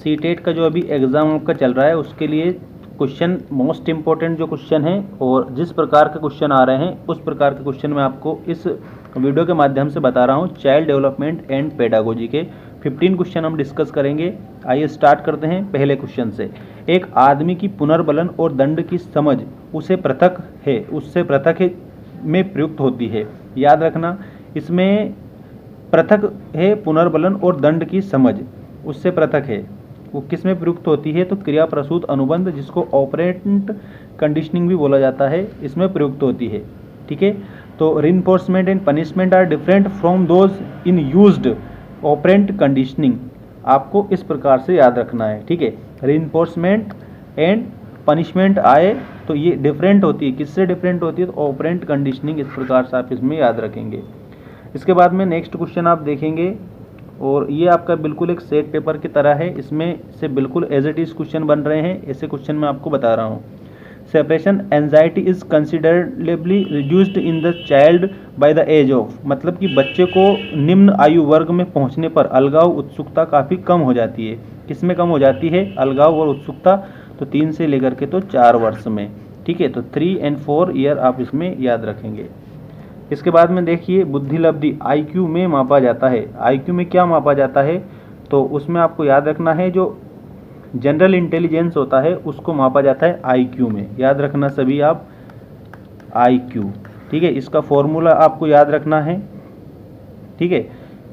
CTET का जो अभी एग्ज़ाम आपका चल रहा है उसके लिए क्वेश्चन मोस्ट इम्पोर्टेंट जो क्वेश्चन है और जिस प्रकार के क्वेश्चन आ रहे हैं उस प्रकार के क्वेश्चन मैं आपको इस वीडियो के माध्यम से बता रहा हूँ। चाइल्ड डेवलपमेंट एंड पेडागोजी के 15 क्वेश्चन हम डिस्कस करेंगे। आइए स्टार्ट करते हैं पहले क्वेश्चन से। एक आदमी की पुनर्बलन और दंड की समझ उससे पृथक है में प्रयुक्त होती है। याद रखना, इसमें पृथक है पुनर्बलन और दंड की समझ उससे पृथक है, वो किस में प्रयुक्त होती है? तो क्रिया प्रसूत अनुबंध, जिसको ऑपरेंट कंडीशनिंग भी बोला जाता है, इसमें प्रयुक्त होती है। ठीक है, तो reinforcement and punishment are different from those in used operant conditioning. आपको इस प्रकार से याद रखना है। ठीक है, रीइंफोर्समेंट एंड पनिशमेंट आए तो ये डिफरेंट होती है। किससे डिफरेंट होती है? तो ऑपरेंट कंडीशनिंग। इस प्रकार से आप इसमें याद रखेंगे। इसके बाद में नेक्स्ट क्वेश्चन आप देखेंगे और ये आपका बिल्कुल एक सेट पेपर की तरह है, इसमें से बिल्कुल एज इट इज क्वेश्चन बन रहे हैं। ऐसे क्वेश्चन मैं आपको बता रहा हूँ। Separation anxiety is considerably reduced in the child by the age of, मतलब कि बच्चे को निम्न आयु वर्ग में पहुंचने पर अलगाव उत्सुकता काफ़ी कम हो जाती है। किस में कम हो जाती है अलगाव और उत्सुकता? तो 3 से लेकर के तो 4 वर्ष में। ठीक है, तो 3 and 4 ईयर आप इसमें याद रखेंगे। इसके बाद में देखिए बुद्धि लब्धि आईक्यू में मापा जाता है। आईक्यू में क्या मापा जाता है? तो उसमें आपको याद रखना है जो जनरल इंटेलिजेंस होता है उसको मापा जाता है आईक्यू में। याद रखना सभी आप आईक्यू। ठीक है, इसका फॉर्मूला आपको याद रखना है। ठीक है,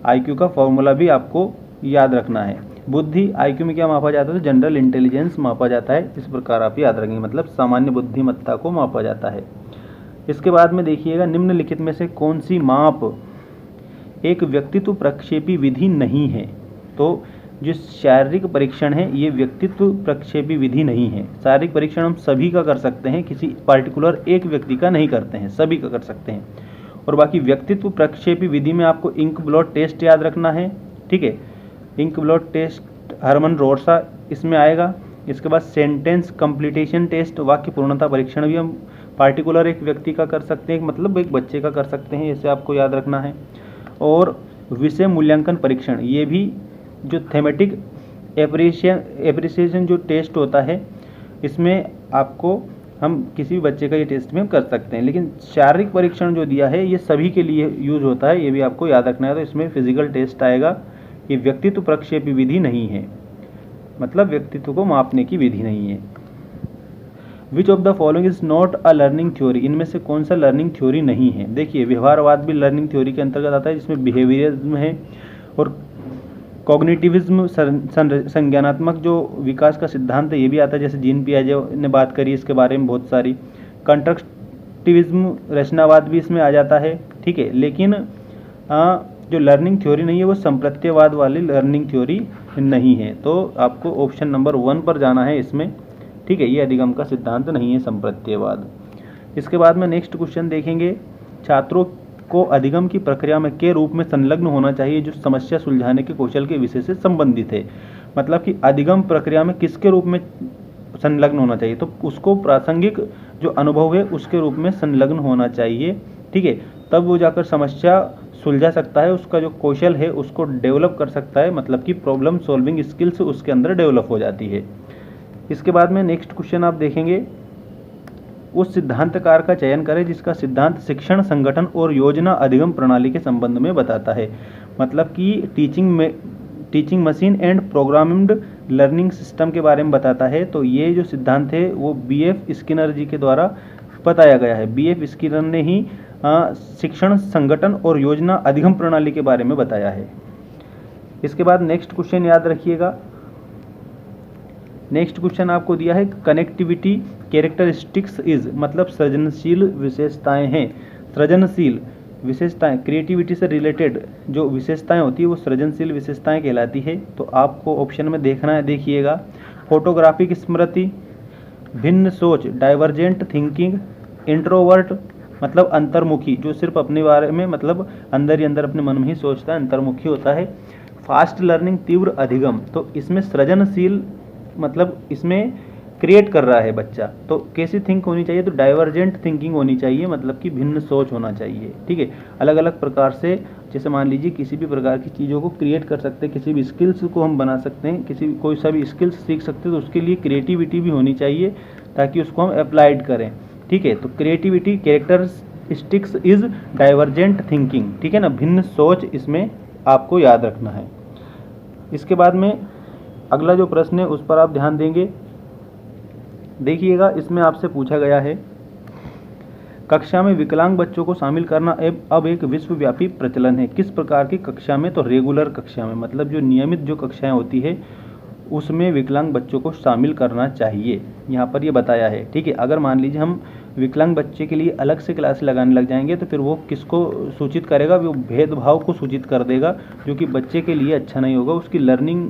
आईक्यू का फॉर्मूला भी आपको याद रखना है। बुद्धि आईक्यू में क्या मापा जाता है? तो जनरल इंटेलिजेंस मापा जाता है। इस प्रकार आप याद रखेंगे, मतलब सामान्य बुद्धिमत्ता को मापा जाता है। इसके बाद में देखिएगा निम्नलिखित में से कौन सी माप एक व्यक्तित्व प्रक्षेपी विधि नहीं है? तो जो शारीरिक परीक्षण है ये व्यक्तित्व प्रक्षेपी विधि नहीं है। शारीरिक परीक्षण हम सभी का कर सकते हैं, किसी पार्टिकुलर एक व्यक्ति का नहीं करते हैं, सभी का कर सकते हैं। और बाकी व्यक्तित्व प्रक्षेपी विधि में आपको इंक ब्लॉट टेस्ट याद रखना है। ठीक है, इंक ब्लॉट टेस्ट हरमन रोड्सा इसमें आएगा। इसके बाद सेंटेंस कंप्लीटेशन टेस्ट, वाक्य पूर्णता परीक्षण भी हम पार्टिकुलर एक व्यक्ति का कर सकते हैं, मतलब एक बच्चे का कर सकते हैं, इसे आपको याद रखना है। और विषय मूल्यांकन परीक्षण, ये भी जो थेमेटिक एप्रिसिएशन जो टेस्ट होता है इसमें आपको हम किसी भी बच्चे का ये टेस्ट में कर सकते हैं। लेकिन शारीरिक परीक्षण जो दिया है ये सभी के लिए यूज होता है, ये भी आपको याद रखना है। तो इसमें फिजिकल टेस्ट आएगा। ये व्यक्तित्व प्रक्षेपी विधि नहीं है, मतलब व्यक्तित्व को मापने की विधि नहीं है। Which of the following is not a learning theory, इनमें से कौन सा लर्निंग थ्योरी नहीं है? देखिए व्यवहारवाद भी लर्निंग थ्योरी के अंतर्गत आता है, जिसमें बिहेवियरिज्म है और कॉग्निटिविज्म संज्ञानात्मक जो विकास का सिद्धांत है ये भी आता है, जैसे जीन पियाजे ने बात करी इसके बारे में बहुत सारी। कंस्ट्रक्टिविज्म रचनावाद भी इसमें आ जाता है। ठीक है, लेकिन जो लर्निंग थ्योरी नहीं है वो संप्रत्यवाद वाली लर्निंग थ्योरी नहीं है। तो आपको ऑप्शन नंबर 1 पर जाना है इसमें। ठीक है, ये अधिगम का सिद्धांत नहीं है, संप्रत्यवाद। इसके बाद में नेक्स्ट क्वेश्चन देखेंगे, छात्रों को अधिगम की प्रक्रिया में के रूप में संलग्न होना चाहिए जो समस्या सुलझाने के कौशल के विषय से संबंधित है। मतलब कि अधिगम प्रक्रिया में किसके रूप में संलग्न होना चाहिए? तो उसको प्रासंगिक जो अनुभव है उसके रूप में संलग्न होना चाहिए। ठीक है, तब वो जाकर समस्या सुलझा सकता है, उसका जो कौशल है उसको डेवलप कर सकता है, मतलब कि प्रॉब्लम सॉल्विंग स्किल्स उसके अंदर डेवलप हो जाती है। इसके बाद में नेक्स्ट क्वेश्चन आप देखेंगे, उस सिद्धांतकार का चयन करें जिसका सिद्धांत शिक्षण संगठन और योजना अधिगम प्रणाली के संबंध में बताता है। मतलब कि teaching machine and programmed learning system के बारे में बताता है। तो ये जो सिद्धांत है वो BF स्किनर जी के द्वारा बताया गया है। BF स्किनर ने ही शिक्षण संगठन और योजना अधिगम प्रणाली के बारे में बताया है। इसके बाद नेक्स्ट क्वेश्चन याद रखिएगा। नेक्स्ट क्वेश्चन आपको दिया है कनेक्टिविटी कैरेक्टरिस्टिक्स इज, मतलब सृजनशील विशेषताएं हैं। सृजनशील विशेषताएं क्रिएटिविटी से रिलेटेड जो विशेषताएं होती है वो सृजनशील विशेषताएं कहलाती है। तो आपको ऑप्शन में देखना है, देखिएगा, फोटोग्राफिक स्मृति, भिन्न सोच डाइवर्जेंट थिंकिंग, इंट्रोवर्ट मतलब अंतर्मुखी जो सिर्फ अपने बारे में मतलब अंदर ही अंदर अपने मन में ही सोचता है, अंतर्मुखी होता है, फास्ट लर्निंग तीव्र अधिगम। तो इसमें सृजनशील मतलब इसमें क्रिएट कर रहा है बच्चा, तो कैसी थिंक होनी चाहिए, तो डाइवर्जेंट थिंकिंग होनी चाहिए, मतलब कि भिन्न सोच होना चाहिए। ठीक है, अलग अलग प्रकार से, जैसे मान लीजिए किसी भी प्रकार की चीज़ों को क्रिएट कर सकते हैं, किसी भी स्किल्स को हम बना सकते हैं, किसी कोई सा भी स्किल्स सीख सकते हैं, तो उसके लिए क्रिएटिविटी भी होनी चाहिए ताकि उसको हम अप्लाइड करें। ठीक है, तो creativity characteristics is divergent thinking. ठीक है ना, भिन्न सोच इसमें आपको याद रखना है। इसके बाद में अगला जो प्रश्न है उस पर आप ध्यान देंगे। देखिएगा, इसमें आपसे पूछा गया है, कक्षा में विकलांग बच्चों को शामिल करना अब एक विश्वव्यापी प्रचलन है, किस प्रकार की कक्षा में, तो रेगुलर कक्षा में, मतलब जो नियमित जो कक्षाएं होती है उसमें विकलांग बच्चों को शामिल करना चाहिए, यहाँ पर ये बताया है। ठीक है, अगर मान लीजिए हम विकलांग बच्चे के लिए अलग से क्लास लगाने लग जाएंगे तो फिर वो किसको सूचित करेगा, वो भेदभाव को सूचित कर देगा, जो कि बच्चे के लिए अच्छा नहीं होगा, उसकी लर्निंग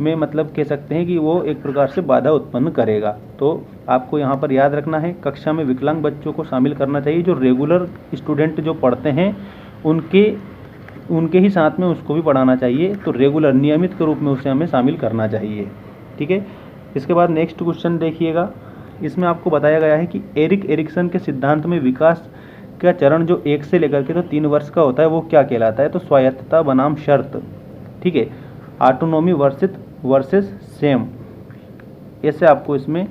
में मतलब कह सकते हैं कि वो एक प्रकार से बाधा उत्पन्न करेगा। तो आपको यहाँ पर याद रखना है, कक्षा में विकलांग बच्चों को शामिल करना चाहिए, जो रेगुलर स्टूडेंट जो पढ़ते हैं उनके ही साथ में उसको भी पढ़ाना चाहिए, तो रेगुलर नियमित के रूप में उसे हमें शामिल करना चाहिए। ठीक है, इसके बाद नेक्स्ट क्वेश्चन देखिएगा, इसमें आपको बताया गया है कि एरिक एरिक्सन के सिद्धांत में विकास का चरण जो 1 से लेकर के तो 3 वर्ष का होता है वो क्या कहलाता है, तो स्वायत्तता बनाम शर्त। ठीक है, ऑटोनॉमी वर्सेस सेम, ऐसे आपको इसमें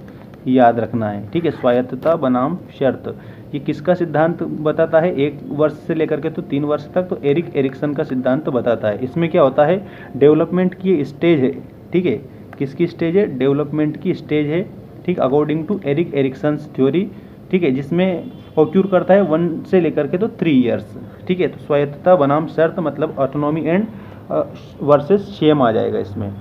याद रखना है। ठीक है, स्वायत्तता बनाम शर्त, ये किसका सिद्धांत बताता है, 1 वर्ष से लेकर के तो 3 वर्ष तक, तो एरिक एरिक्सन का सिद्धांत बताता है। इसमें क्या होता है, डेवलपमेंट की स्टेज है। ठीक है, किसकी स्टेज है, डेवलपमेंट की स्टेज है। ठीक, according to Erik Erikson's theory. ठीक है, जिसमें ऑक्यूर करता है 1 से लेकर के तो 3 ईयर्स। ठीक है, तो स्वायत्तता बनाम शर्त मतलब ऑटोनॉमी एंड वर्सेस शेम आ जाएगा इसमें।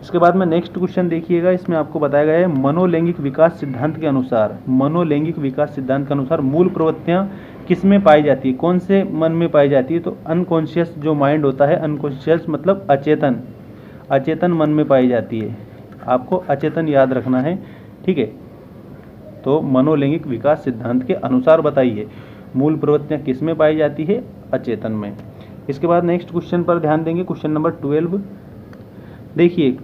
इसके बाद में नेक्स्ट क्वेश्चन देखिएगा, इसमें आपको बताया गया है, मनोलैंगिक विकास सिद्धांत के अनुसार, मनोलैंगिक विकास सिद्धांत के अनुसार मूल प्रवृत्तियां किस में पाई जाती है, कौन से मन में पाई जाती है, तो अनकॉन्शियस जो माइंड होता है, अनकॉन्शियस मतलब अचेतन मन में पाई जाती है, आपको अचेतन याद रखना है। ठीक है, तो मनोलैंगिक विकास सिद्धांत के अनुसार बताइए मूल प्रवृत्तियां किस में पाई जाती है, अचेतन में। इसके बाद नेक्स्ट क्वेश्चन पर ध्यान देंगे, क्वेश्चन नंबर 12 देखिए,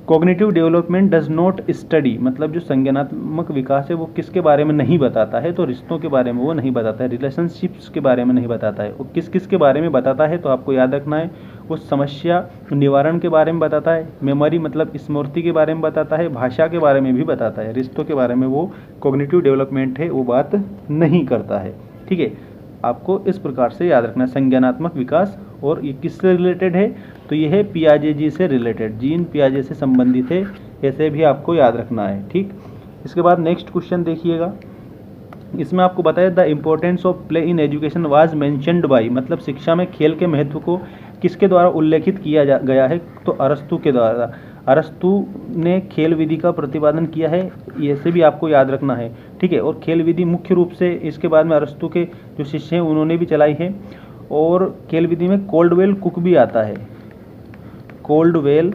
cognitive development does not study, मतलब जो संज्ञानात्मक विकास है वो किसके बारे में नहीं बताता है, तो रिश्तों के बारे में वो नहीं बताता है, रिलेशनशिप्स के बारे में नहीं बताता है, वो किस किस के बारे में बताता है, तो आपको याद रखना है, वो समस्या निवारण के बारे में बताता है, मेमोरी मतलब स्मृति के बारे में बताता है, भाषा के बारे में भी बताता है, रिश्तों के बारे में वो कॉग्निटिव डेवलपमेंट है वो बात नहीं करता है। ठीक है, आपको इस प्रकार से याद रखना है संज्ञानात्मक विकास, और ये किससे रिलेटेड है, तो ये है पियाजे जी से रिलेटेड, जीन पियाजे से संबंधित है, ऐसे भी आपको याद रखना है। ठीक, इसके बाद नेक्स्ट क्वेश्चन देखिएगा, इसमें आपको बताया the importance of play in education was mentioned by, मतलब शिक्षा में खेल के महत्व को किसके द्वारा उल्लेखित किया गया है, तो अरस्तु के द्वारा। अरस्तु ने खेल विधि का प्रतिपादन किया है, ऐसे भी आपको याद रखना है। ठीक है, और खेल विधि मुख्य रूप से इसके बाद में अरस्तु के जो शिष्य हैं उन्होंने भी चलाई है, और खेल विधि में कोल्डवेल कुक भी आता है, कोल्डवेल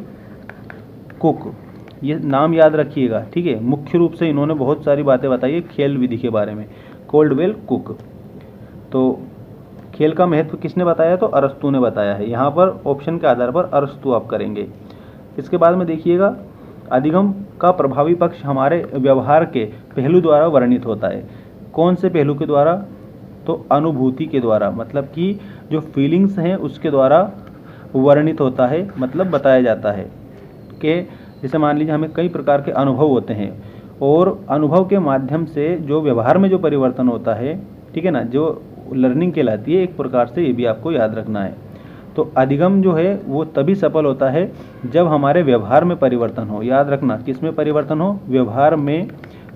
कुक, ये नाम याद रखिएगा। ठीक है, मुख्य रूप से इन्होंने बहुत सारी बातें बताई है खेल विधि के बारे में, कोल्डवेल कुक। तो खेल का महत्व किसने बताया, तो अरस्तु ने बताया है, यहाँ पर ऑप्शन के आधार पर अरस्तु आप करेंगे। इसके बाद में देखिएगा, अधिगम का प्रभावी पक्ष हमारे व्यवहार के पहलू द्वारा वर्णित होता है, कौन से पहलू के द्वारा, तो अनुभूति के द्वारा, मतलब कि जो फीलिंग्स हैं उसके द्वारा वर्णित होता है, मतलब बताया जाता है कि जैसे मान लीजिए हमें कई प्रकार के अनुभव होते हैं, और अनुभव के माध्यम से जो व्यवहार में जो परिवर्तन होता है, ठीक है ना, जो लर्निंग कहलाती है एक प्रकार से, ये भी आपको याद रखना है। तो अधिगम जो है वो तभी सफल होता है जब हमारे व्यवहार में परिवर्तन हो, याद रखना, किस में परिवर्तन हो, व्यवहार में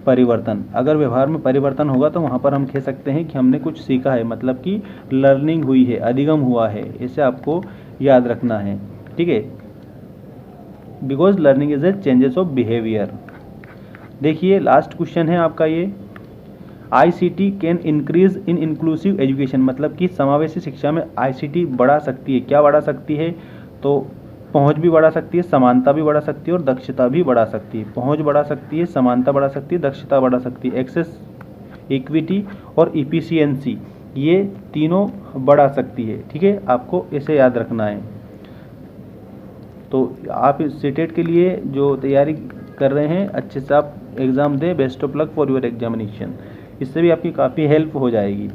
परिवर्तन। अगर व्यवहार में परिवर्तन होगा तो वहाँ पर हम कह सकते हैं कि हमने कुछ सीखा है, मतलब कि लर्निंग हुई है, अधिगम हुआ है, इसे आपको याद रखना है। ठीक है, because learning is a changes of behaviour. देखिए लास्ट क्वेश्चन है आपका ये, ICT can increase in inclusive education, मतलब कि समावेशी शिक्षा में ICT बढ़ा सकती है, क्या बढ़ा सकती है, तो पहुंच भी बढ़ा सकती है, समानता भी बढ़ा सकती है, और दक्षता भी बढ़ा सकती है। पहुंच बढ़ा सकती है, समानता बढ़ा सकती है, दक्षता बढ़ा सकती है, एक्सेस, इक्विटी और इफिशियंसी, ये तीनों बढ़ा सकती है। ठीक है, आपको इसे याद रखना है। तो आप सीटेट के लिए जो तैयारी कर रहे हैं, अच्छे से आप एग्ज़ाम दें। Best of luck for your examination. इससे भी आपकी काफ़ी हेल्प हो जाएगी।